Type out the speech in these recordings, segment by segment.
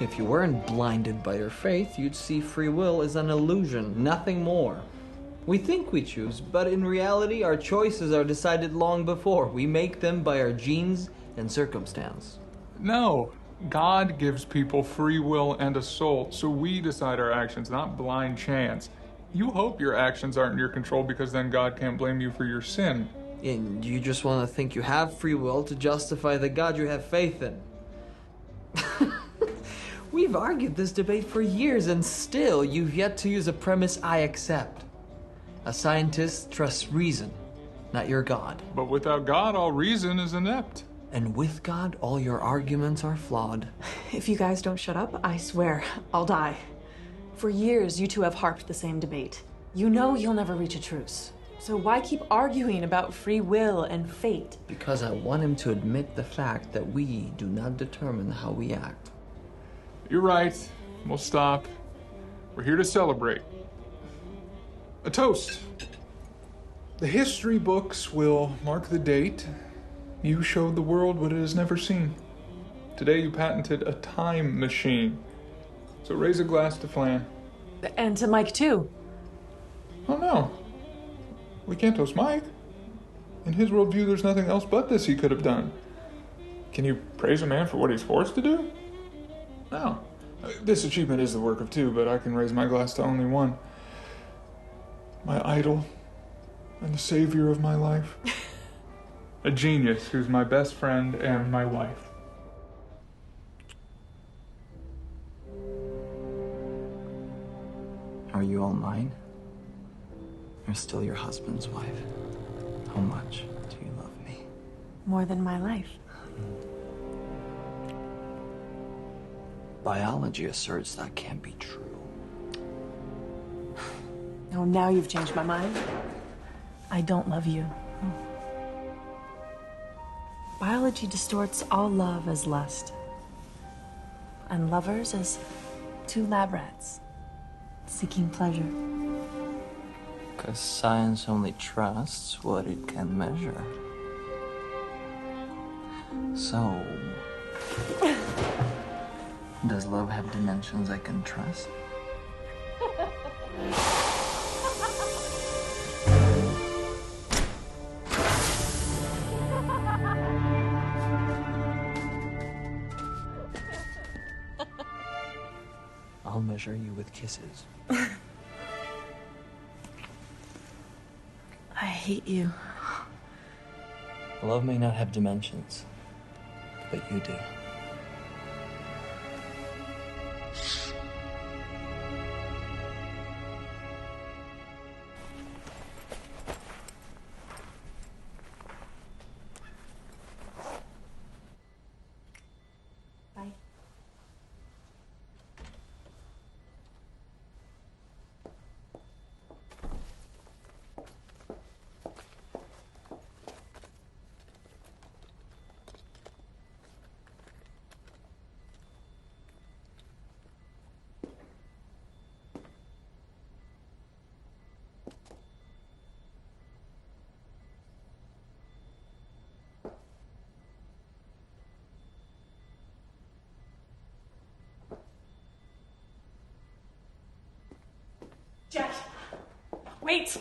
If you weren't blinded by your faith, you'd see free will as an illusion, nothing more. We think we choose, but in reality, our choices are decided long before. We make them by our genes and circumstance. No. God gives people free will and a soul, so we decide our actions, not blind chance. You hope your actions aren't in your control because then God can't blame you for your sin. And you just want to think you have free will to justify the God you have faith in. We've argued this debate for years, and still you've yet to use a premise I accept. A scientist trusts reason, not your God. But without God, all reason is inept. And with God, all your arguments are flawed. If you guys don't shut up, I swear, I'll die. For years, you two have harped the same debate. You know you'll never reach a truce. So why keep arguing about free will and fate? Because I want him to admit the fact that we do not determine how we act. You're right. We'll stop. We're here to celebrate. A toast. The history books will mark the date. You showed the world what it has never seen. Today you patented a time machine. So raise a glass to Flan. And to Mike, too. Oh no. We can't toast Mike. In his worldview, there's nothing else but this he could have done. Can you praise a man for what he's forced to do? No. This achievement is the work of two, but I can raise my glass to only one. My idol and the savior of my life. A genius who's my best friend and my wife. Are you all mine? Or still your husband's wife? How much do you love me? More than my life. Biology asserts that can't be true. Oh, now you've changed my mind. I don't love you. Biology distorts all love as lust. And lovers as two lab rats, seeking pleasure. Because science only trusts what it can measure. So, does love have dimensions I can trust? I'll measure you with kisses. I hate you. Love may not have dimensions, but you do. Bye. Jack, wait!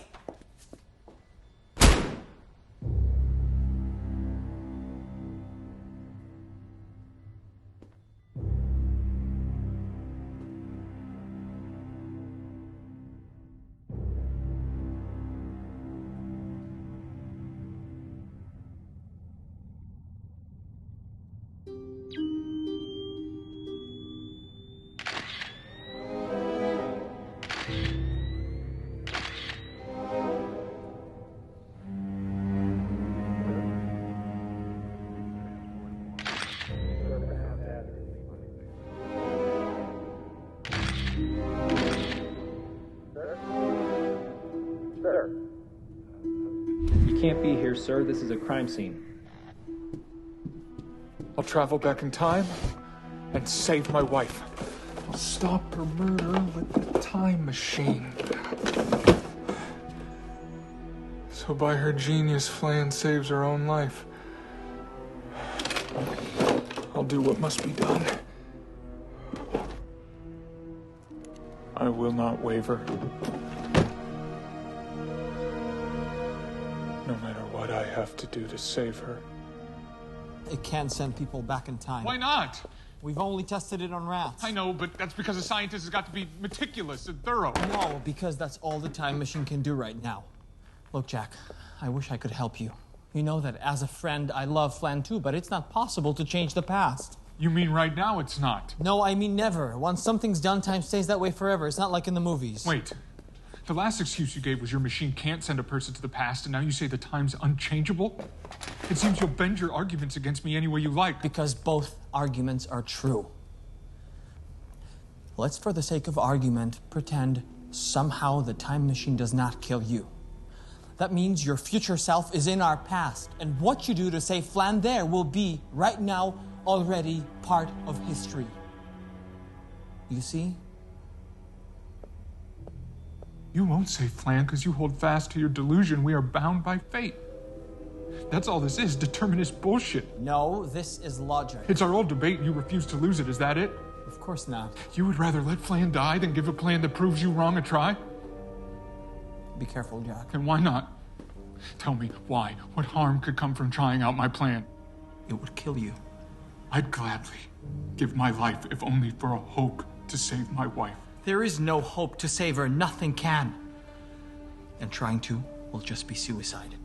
You can't be here, sir. This is a crime scene. I'll travel back in time and save my wife. I'll stop her murder with the time machine. So by her genius, Flan saves her own life. I'll do what must be done. I will not waver. No matter what I have to do to save her. It can't send people back in time. Why not? We've only tested it on rats. I know, but that's because a scientist has got to be meticulous and thorough. No, because that's all the time machine can do right now. Look, Jack, I wish I could help you. You know that as a friend, I love Flan too, but it's not possible to change the past. You mean right now it's not? No, I mean never. Once something's done, time stays that way forever. It's not like in the movies. Wait. The last excuse you gave was your machine can't send a person to the past, and now you say the time's unchangeable? It seems you'll bend your arguments against me any way you like. Because both arguments are true. Let's, for the sake of argument, pretend somehow the time machine does not kill you. That means your future self is in our past, and what you do to save Flan there will be, right now, already part of history. You see? You won't save Flan because you hold fast to your delusion. We are bound by fate. That's all this is, determinist bullshit. No, this is logic. It's our old debate and you refuse to lose it, is that it? Of course not. You would rather let Flan die than give a plan that proves you wrong a try? Be careful, Jack. And why not? Tell me, why? What harm could come from trying out my plan? It would kill you. I'd gladly give my life if only for a hope to save my wife. There is no hope to save her. Nothing can. And trying to will just be suicide.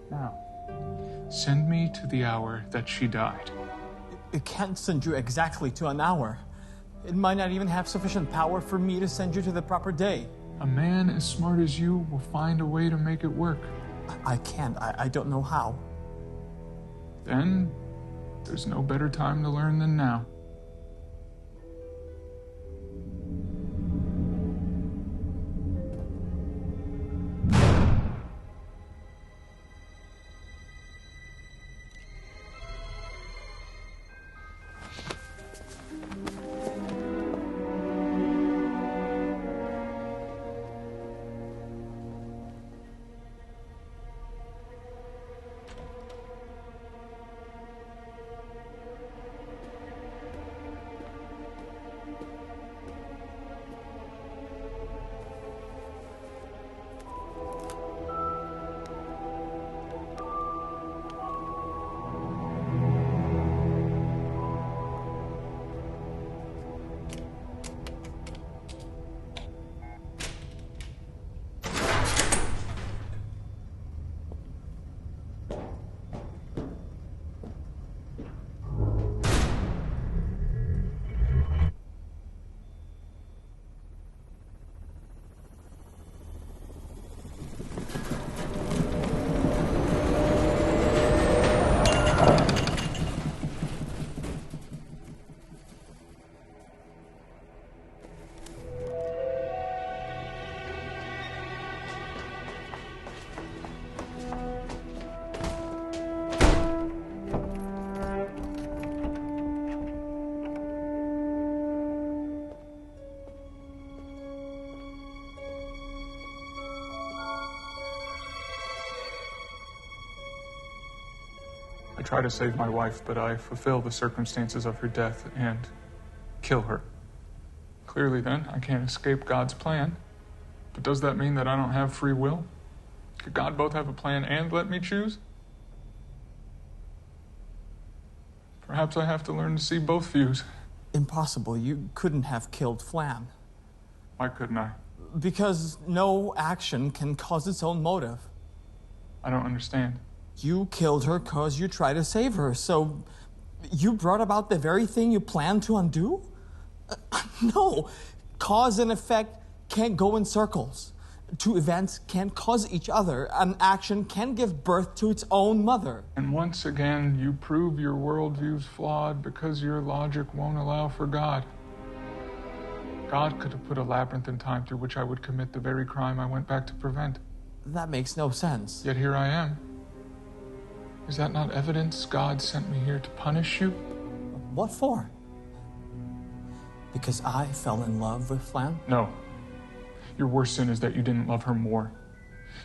Now, send me to the hour that she died. It can't send you exactly to an hour. It might not even have sufficient power for me to send you to the proper day. A man as smart as you will find a way to make it work. I can't. I don't know how. Then, there's no better time to learn than now. I try to save my wife, but I fulfill the circumstances of her death and kill her. Clearly, then, I can't escape God's plan. But does that mean that I don't have free will? Could God both have a plan and let me choose? Perhaps I have to learn to see both views. Impossible. You couldn't have killed Flan. Why couldn't I? Because no action can cause its own motive. I don't understand. You killed her because you tried to save her, so you brought about the very thing you planned to undo? No. Cause and effect can't go in circles. Two events can't cause each other. An action can give birth to its own mother. And once again, you prove your worldview's flawed because your logic won't allow for God. God could have put a labyrinth in time through which I would commit the very crime I went back to prevent. That makes no sense. Yet here I am. Is that not evidence God sent me here to punish you? What for? Because I fell in love with Flan? No. Your worst sin is that you didn't love her more.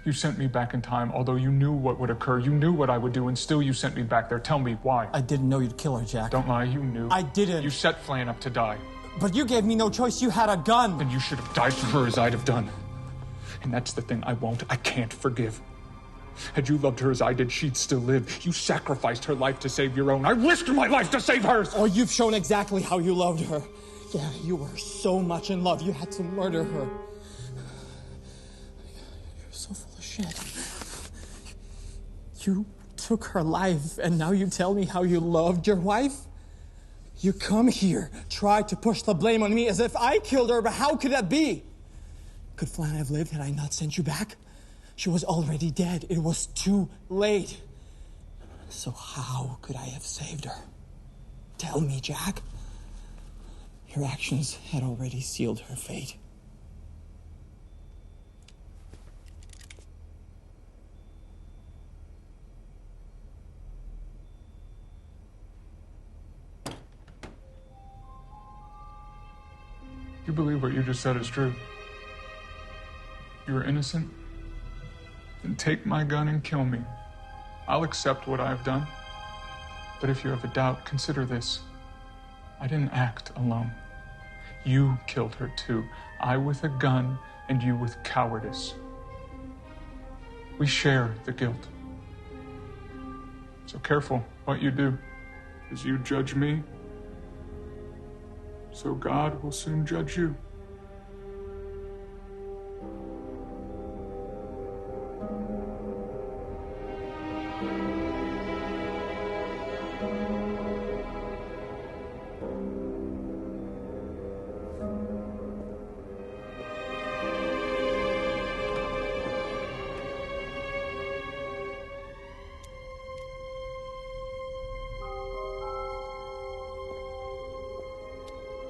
You sent me back in time, although you knew what would occur. You knew what I would do, and still you sent me back there. Tell me why. I didn't know you'd kill her, Jack. Don't lie, you knew. I didn't. You set Flan up to die. But you gave me no choice. You had a gun. Then you should have died for her as I'd have done. And that's the thing I can't forgive. Had you loved her as I did, she'd still live. You sacrificed her life to save your own. I risked my life to save hers! Oh, you've shown exactly how you loved her. Yeah, you were so much in love, you had to murder her. You're so full of shit. You took her life, and now you tell me how you loved your wife? You come here, try to push the blame on me as if I killed her, but how could that be? Could Flan have lived had I not sent you back? She was already dead. It was too late. So how could I have saved her? Tell me, Jack. Your actions had already sealed her fate. You believe what you just said is true. You are innocent? Then take my gun and kill me. I'll accept what I've done. But if you have a doubt, consider this. I didn't act alone. You killed her too. I with a gun and you with cowardice. We share the guilt. So careful what you do. As you judge me, so God will soon judge you.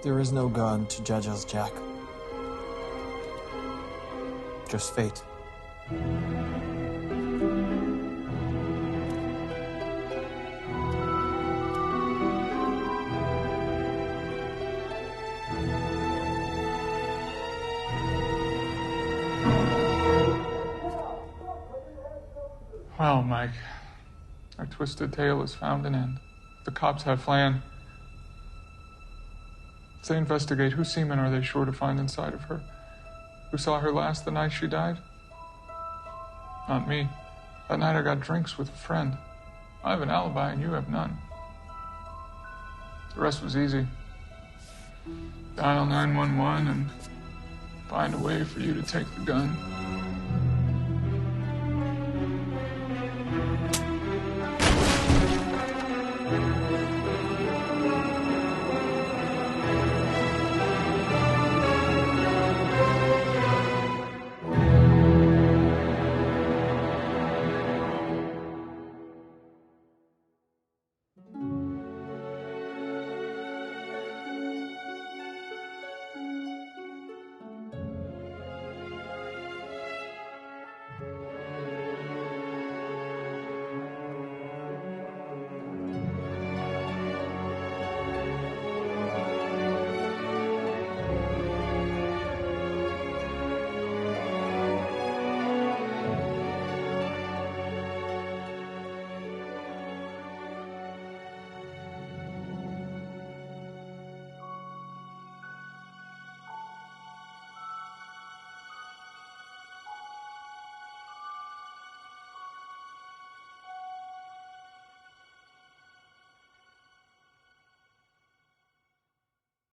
There is no God to judge us, Jack. Just fate. Well, Mike, our twisted tale has found an end. The cops have Flan. If they investigate, whose semen are they sure to find inside of her? Who saw her last the night she died? Not me. That night I got drinks with a friend. I have an alibi and you have none. The rest was easy. Dial 911 and find a way for you to take the gun.